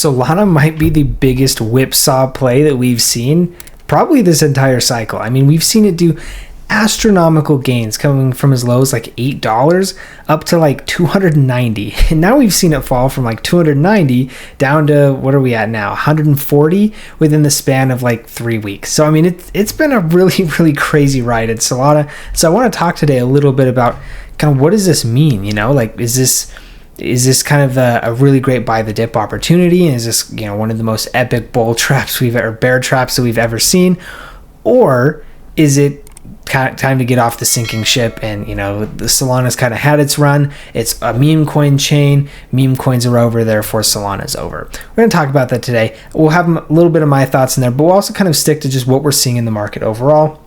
Solana might be the biggest whipsaw play that we've seen probably this entire cycle. I mean, we've seen it do astronomical gains coming from as low as like $8 up to like 290, and now we've seen it fall from like 290 down to, what are we at now, 140 within the span of like 3 weeks. So I mean, it's been a really crazy ride at Solana. So I want to talk today a little bit about kind of what does this mean, you know, like is this kind of a really great buy the dip opportunity, and is this, you know, one of the most epic bull traps or bear traps that we've ever seen, or is it time to get off the sinking ship? And, you know, the Solana's kind of had its run. It's a meme coin chain. Meme coins are over, therefore Solana's over. We're going to talk about that today. We'll have a little bit of my thoughts in there, but we'll also kind of stick to just what we're seeing in the market overall.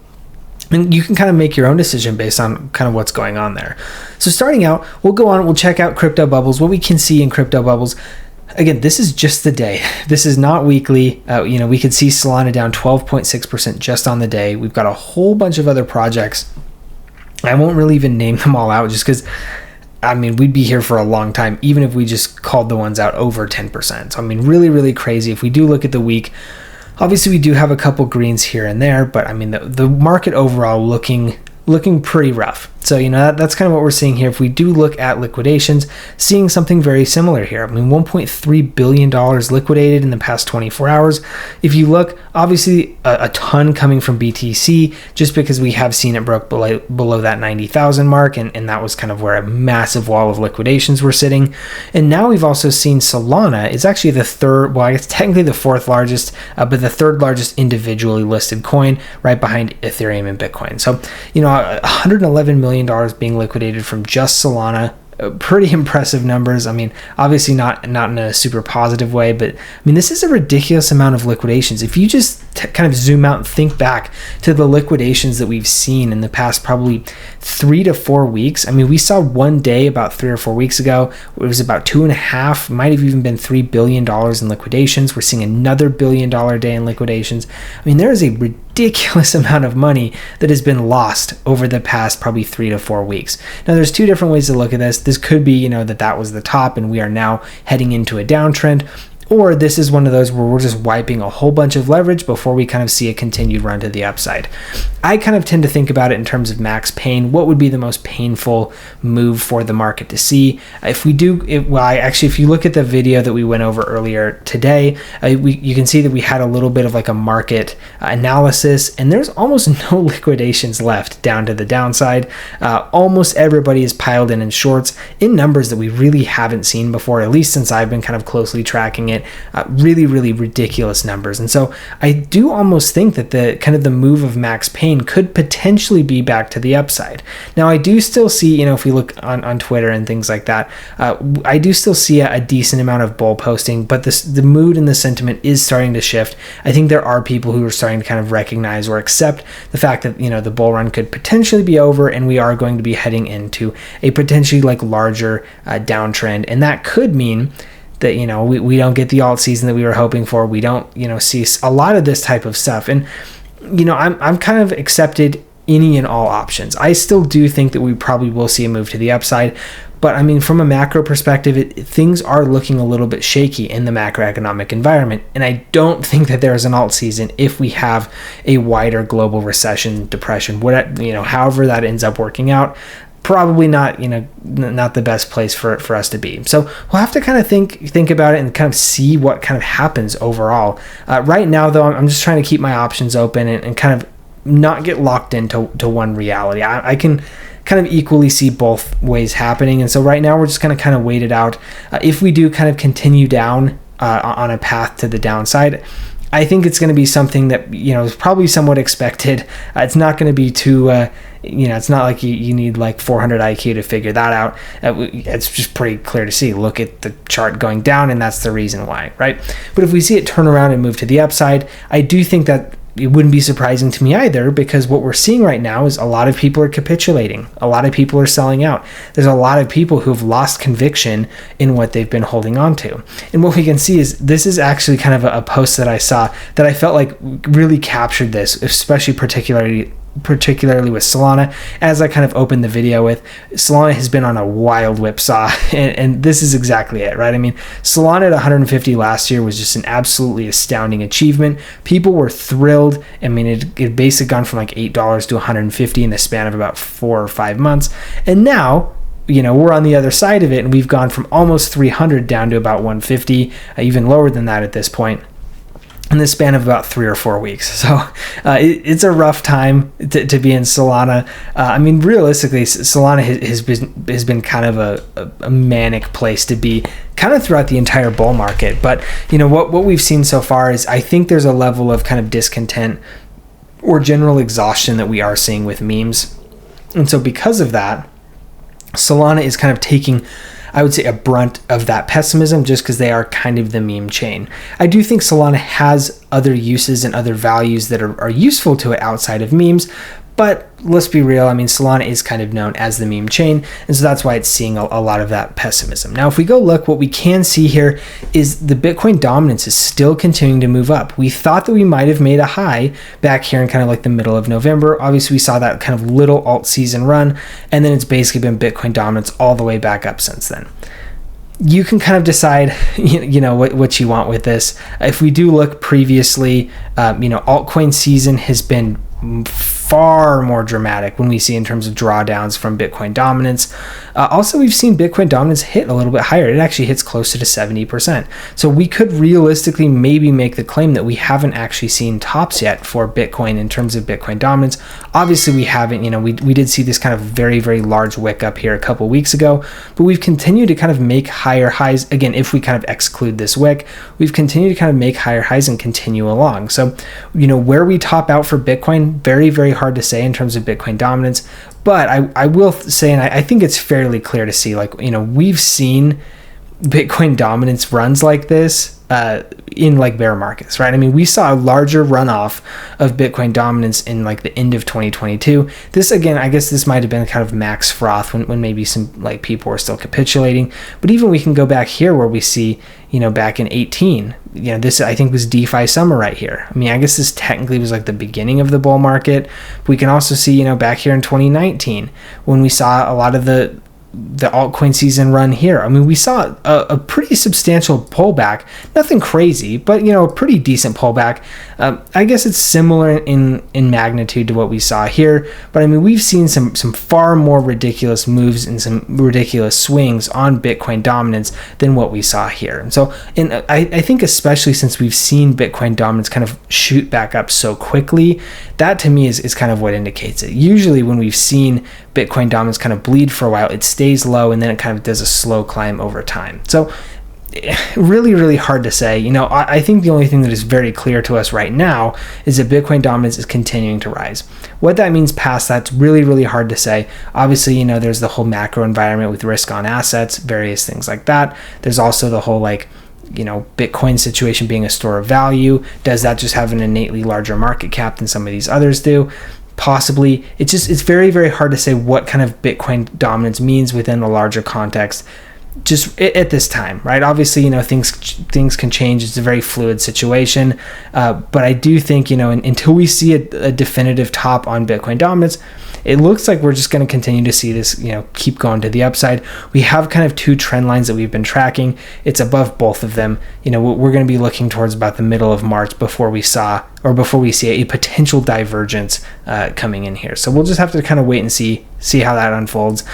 And you can kind of make your own decision based on kind of what's going on there. So starting out, we'll check out crypto bubbles, what we can see in crypto bubbles. Again, this is just the day. This is not weekly. You know, we could see Solana down 12.6% just on the day. We've got a whole bunch of other projects. I won't really even name them all out just because, I mean, we'd be here for a long time, even if we just called the ones out over 10%. So, I mean, really crazy. If we do look at the week, obviously we do have a couple greens here and there, but I mean, the market overall looking pretty rough. So, you know, that's kind of what we're seeing here. If we do look at liquidations, seeing something very similar here. I mean, $1.3 billion liquidated in the past 24 hours. If you look, obviously a ton coming from BTC, just because we have seen it broke below that 90,000 mark, and that was kind of where a massive wall of liquidations were sitting. And now we've also seen Solana is actually the third, well, I guess technically the fourth largest, but the third largest individually listed coin, right behind Ethereum and Bitcoin. So, you know, $111 million being liquidated from just Solana. Pretty impressive numbers. I mean, obviously not in a super positive way, but I mean, this is a ridiculous amount of liquidations. If you just kind of zoom out and think back to the liquidations that we've seen in the past probably 3 to 4 weeks. I mean, we saw one day about 3 or 4 weeks ago, it was about 2.5, might have even been $3 billion in liquidations. We're seeing another $1 billion day in liquidations. I mean, there is a ridiculous amount of money that has been lost over the past probably 3 to 4 weeks. Now, there's two different ways to look at this. This could be, you know, that was the top and we are now heading into a downtrend, or this is one of those where we're just wiping a whole bunch of leverage before we kind of see a continued run to the upside. I kind of tend to think about it in terms of max pain. What would be the most painful move for the market to see? If you look at the video that we went over earlier today, you can see that we had a little bit of like a market analysis, and there's almost no liquidations left down to the downside. Almost everybody is piled in shorts in numbers that we really haven't seen before, at least since I've been kind of closely tracking it. Really ridiculous numbers. And so I do almost think that the move of max pain could potentially be back to the upside. Now, I do still see, you know, if we look on Twitter and things like that, I do still see a decent amount of bull posting, but the mood and the sentiment is starting to shift. I think there are people who are starting to kind of recognize or accept the fact that, you know, the bull run could potentially be over and we are going to be heading into a potentially like larger downtrend. And that could mean that, you know, we don't get the alt season that we were hoping for. We don't, you know, see a lot of this type of stuff. And, you know, I'm kind of accepted any and all options. I still do think that we probably will see a move to the upside. But I mean, from a macro perspective, things are looking a little bit shaky in the macroeconomic environment. And I don't think that there is an alt season if we have a wider global recession, depression, however that ends up working out. Probably not, you know, not the best place for us to be. So we'll have to kind of think about it and kind of see what kind of happens overall. Right now, though, I'm just trying to keep my options open and kind of not get locked into one reality. I can kind of equally see both ways happening. And so right now we're just going to kind of wait it out. If we do kind of continue down on a path to the downside, I think it's going to be something that, you know, is probably somewhat expected. It's not going to be too, it's not like you need like 400 IQ to figure that out. It's just pretty clear to see. Look at the chart going down, and that's the reason why, right? But if we see it turn around and move to the upside, I do think that it wouldn't be surprising to me either, because what we're seeing right now is a lot of people are capitulating. A lot of people are selling out. There's a lot of people who've lost conviction in what they've been holding on to. And what we can see is this is actually kind of a post that I saw that I felt like really captured this, especially particularly particularly with Solana. As I kind of opened the video with, Solana has been on a wild whipsaw, and this is exactly it, right? I mean, Solana at 150 last year was just an absolutely astounding achievement. People were thrilled. I mean, it basically gone from like $8 to 150 in the span of about 4 or 5 months, and now, you know, we're on the other side of it, and we've gone from almost 300 down to about 150, even lower than that at this point, in the span of about 3 or 4 weeks. So it's a rough time to be in Solana. I mean, realistically, Solana has been kind of a manic place to be kind of throughout the entire bull market. But, you know, what we've seen so far is, I think there's a level of kind of discontent or general exhaustion that we are seeing with memes. And so because of that, Solana is kind of taking, I would say, a brunt of that pessimism, just because they are kind of the meme chain. I do think Solana has other uses and other values that are useful to it outside of memes, but let's be real, I mean, Solana is kind of known as the meme chain, and so that's why it's seeing a lot of that pessimism. Now, if we go look, what we can see here is the Bitcoin dominance is still continuing to move up. We thought that we might have made a high back here in kind of like the middle of November. Obviously, we saw that kind of little alt season run, and then it's basically been Bitcoin dominance all the way back up since then. You can kind of decide, you know, what you want with this. If we do look previously, you know, altcoin season has been far more dramatic when we see in terms of drawdowns from Bitcoin dominance. Also, we've seen Bitcoin dominance hit a little bit higher. It actually hits closer to 70%. So we could realistically maybe make the claim that we haven't actually seen tops yet for Bitcoin in terms of Bitcoin dominance. Obviously, we haven't. You know, we did see this kind of very, very large wick up here a couple weeks ago, but we've continued to kind of make higher highs. Again, if we kind of exclude this wick, we've continued to kind of make higher highs and continue along. So, you know, where we top out for Bitcoin, very, very hard to say in terms of Bitcoin dominance, but I will say, and I think it's fairly clear to see, like, you know, we've seen Bitcoin dominance runs like this in like bear markets, right? I mean, we saw a larger runoff of Bitcoin dominance in like the end of 2022. This, again, I guess this might have been kind of max froth when maybe some like people were still capitulating, but even we can go back here where we see, you know, back in 18, you know, this I think was DeFi summer right here. I mean, I guess this technically was like the beginning of the bull market. But we can also see, you know, back here in 2019 when we saw a lot of the altcoin season run here. I mean, we saw a pretty substantial pullback, nothing crazy, but, you know, a pretty decent pullback. I guess it's similar in magnitude to what we saw here, but I mean, we've seen some far more ridiculous moves and some ridiculous swings on Bitcoin dominance than what we saw here. And so, I think especially since we've seen Bitcoin dominance kind of shoot back up so quickly, that to me is kind of what indicates it. Usually when we've seen Bitcoin dominance kind of bleed for a while, it stays low and then it kind of does a slow climb over time. So really, really hard to say. You know, I think the only thing that is very clear to us right now is that Bitcoin dominance is continuing to rise. What that means past that's really, really hard to say. Obviously, you know, there's the whole macro environment with risk on assets, various things like that. There's also the whole, like, you know, Bitcoin situation being a store of value. Does that just have an innately larger market cap than some of these others do? Possibly. It's very, very hard to say what kind of Bitcoin dominance means within the larger context just at this time, right? Obviously, you know, things can change. It's a very fluid situation, but I do think, you know, until we see a definitive top on Bitcoin dominance, it looks like we're just going to continue to see this, you know, keep going to the upside. We have kind of two trend lines that we've been tracking. It's above both of them. You know, we're going to be looking towards about the middle of March before we see a potential divergence coming in here. So we'll just have to kind of wait and see how that unfolds.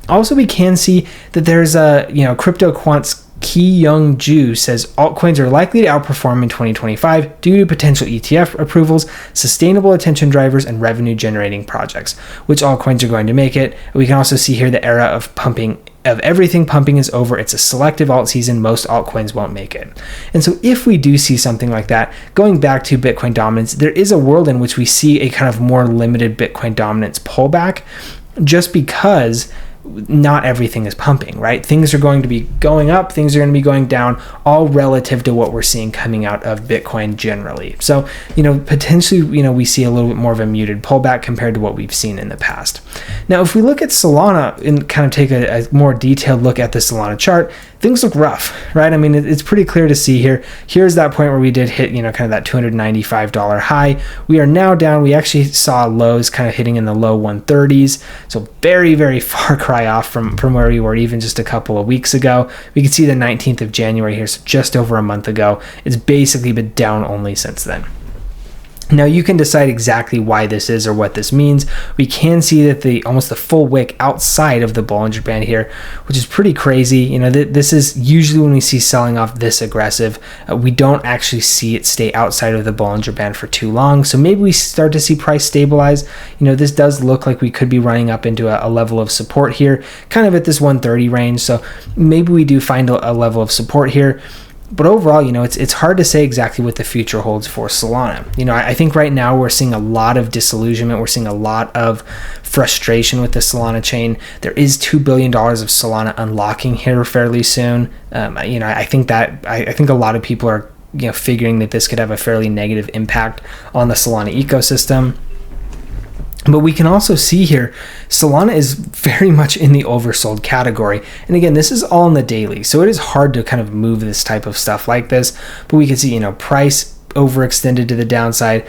Also, we can see that there's a, you know, crypto quants Ki Young Ju says altcoins are likely to outperform in 2025 due to potential ETF approvals, sustainable attention drivers, and revenue generating projects. Which altcoins are going to make it? We can also see here the era of everything pumping is over. It's a selective alt season. Most altcoins won't make it. And so if we do see something like that, going back to Bitcoin dominance, there is a world in which we see a kind of more limited Bitcoin dominance pullback, just because not everything is pumping, right? Things are going to be going up, things are going to be going down, all relative to what we're seeing coming out of Bitcoin generally. So, you know, potentially, you know, we see a little bit more of a muted pullback compared to what we've seen in the past. Now, if we look at Solana and kind of take a more detailed look at the Solana chart, things look rough, right? I mean, it's pretty clear to see here. Here's that point where we did hit, kind of that $295 high. We are now down. We actually saw lows kind of hitting in the low 130s. So very, very far cry off from where we were even just a couple of weeks ago. We can see the 19th of January here, so just over a month ago. It's basically been down only since then. Now you can decide exactly why this is or what this means. We can see that almost the full wick outside of the Bollinger Band here, which is pretty crazy. This is usually when we see selling off this aggressive, we don't actually see it stay outside of the Bollinger Band for too long. So maybe we start to see price stabilize. This does look like we could be running up into a level of support here, kind of at this 130 range. So maybe we do find a level of support here. But overall, it's hard to say exactly what the future holds for Solana. I think right now we're seeing a lot of disillusionment. We're seeing a lot of frustration with the Solana chain. There is $2 billion of Solana unlocking here fairly soon. I think a lot of people are figuring that this could have a fairly negative impact on the Solana ecosystem. But we can also see here, Solana is very much in the oversold category. And again, this is all in the daily, so it is hard to kind of move this type of stuff like this. But we can see, price overextended to the downside,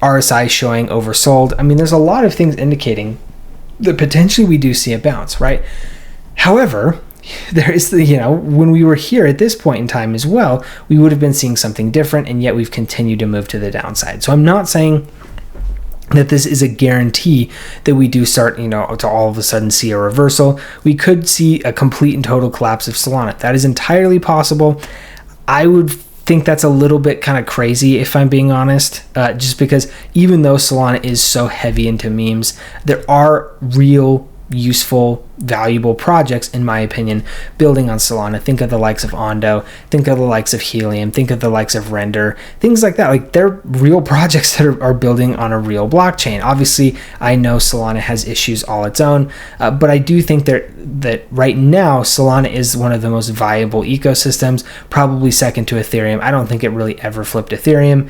RSI showing oversold. I mean, there's a lot of things indicating that potentially we do see a bounce, right? However, there is when we were here at this point in time as well, we would have been seeing something different, and yet we've continued to move to the downside. So I'm not saying that this is a guarantee that we do start, to all of a sudden see a reversal. We could see a complete and total collapse of Solana. That is entirely possible. I would think that's a little bit kind of crazy, if I'm being honest, just because even though Solana is so heavy into memes, there are real, useful, valuable projects, in my opinion, building on Solana. Think of the likes of Ondo, think of the likes of Helium, think of the likes of Render, things like that. Like, they're real projects that are building on a real blockchain. Obviously, I know Solana has issues all its own, but I do think that right now Solana is one of the most viable ecosystems, probably second to Ethereum. I don't think it really ever flipped Ethereum.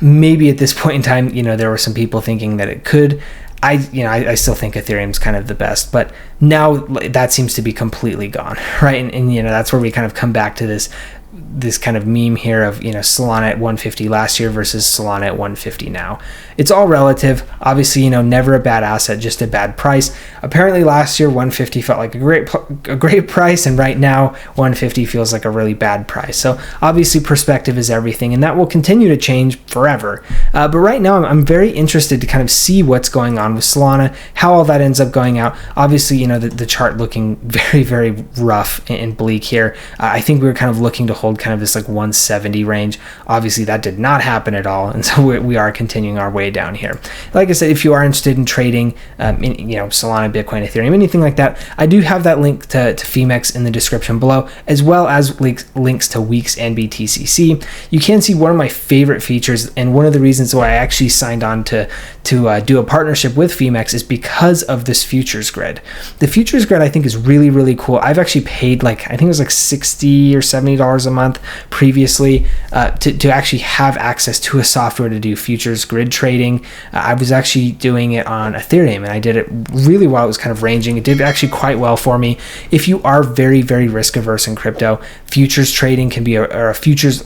Maybe at this point in time, there were some people thinking that it could. I still think Ethereum's kind of the best, but now that seems to be completely gone, right? And that's where we kind of come back to this kind of meme here of Solana at 150 last year versus Solana at 150 now. It's all relative. Obviously, never a bad asset, just a bad price. Apparently last year 150 felt like a great price, and right now 150 feels like a really bad price. So obviously perspective is everything, and that will continue to change forever. But right now I'm very interested to kind of see what's going on with Solana, how all that ends up going out. Obviously, the chart looking very, very rough and bleak here. I think we were kind of looking to hold kind of this like 170 range. Obviously that did not happen at all, and so we are continuing our way down here. Like I said, if you are interested in trading Solana, Bitcoin, Ethereum, anything like that, I do have that link to Phemex in the description below, as well as links to WEEX and BTCC. You can see one of my favorite features, and one of the reasons why I actually signed on to do a partnership with Phemex is because of this futures grid. The futures grid I think is really, really cool. I've actually paid I think it was like $60 or $70 a month previously to actually have access to a software to do futures grid trading. I was actually doing it on Ethereum, and I did it really well. It was kind of ranging. It did actually quite well for me. If you are very, very risk averse in crypto, futures trading can be a futures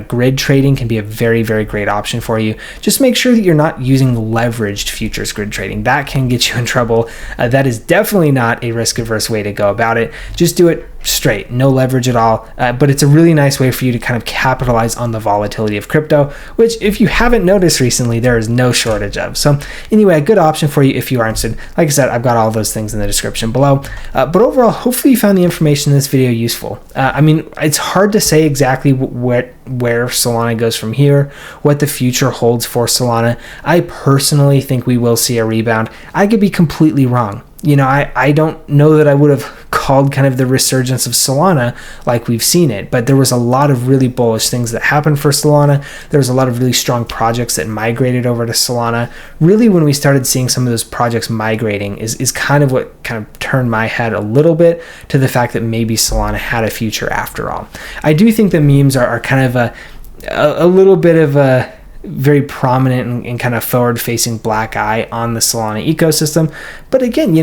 grid trading can be a very, very great option for you. Just make sure that you're not using leveraged futures grid trading. That can get you in trouble. That is definitely not a risk averse way to go about it. Just do it straight, no leverage at all, but it's a really nice way for you to kind of capitalize on the volatility of crypto, which, if you haven't noticed recently, there is no shortage of. So anyway, a good option for you if you are interested. Like I said, I've got all those things in the description below, but overall, hopefully you found the information in this video useful. I mean, it's hard to say exactly where Solana goes from here, what the future holds for Solana. I personally think we will see a rebound. I could be completely wrong. I don't know that I would have called kind of the resurgence of Solana like we've seen it, but there was a lot of really bullish things that happened for Solana. There was a lot of really strong projects that migrated over to Solana. Really, when we started seeing some of those projects migrating is kind of what kind of turned my head a little bit to the fact that maybe Solana had a future after all. I do think the memes are kind of a little bit of a very prominent and kind of forward-facing black eye on the Solana ecosystem. But again,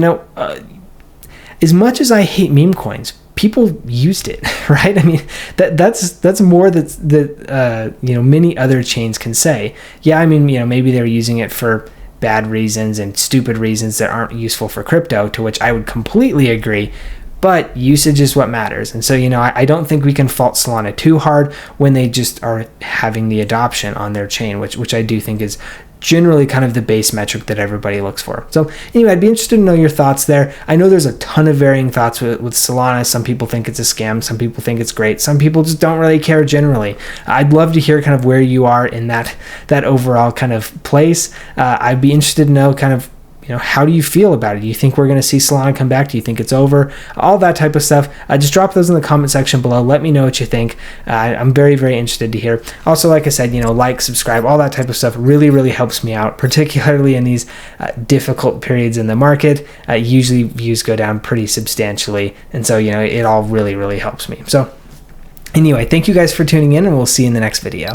as much as I hate meme coins, people used it, right? I mean, that's more that many other chains can say. Yeah, I mean, maybe they're using it for bad reasons and stupid reasons that aren't useful for crypto, to which I would completely agree. But usage is what matters. And so, I don't think we can fault Solana too hard when they just are having the adoption on their chain, which I do think is generally kind of the base metric that everybody looks for. So anyway, I'd be interested to know your thoughts there. I know there's a ton of varying thoughts with Solana. Some people think it's a scam. Some people think it's great. Some people just don't really care generally. I'd love to hear kind of where you are in that overall kind of place. I'd be interested to know kind of, how do you feel about it? Do you think we're going to see Solana come back? Do you think it's over? All that type of stuff. Just drop those in the comment section below. Let me know what you think. I'm very, very interested to hear. Also, like I said, like, subscribe, all that type of stuff really, really helps me out, particularly in these difficult periods in the market. Usually views go down pretty substantially. And so, it all really, really helps me. So anyway, thank you guys for tuning in, and we'll see you in the next video.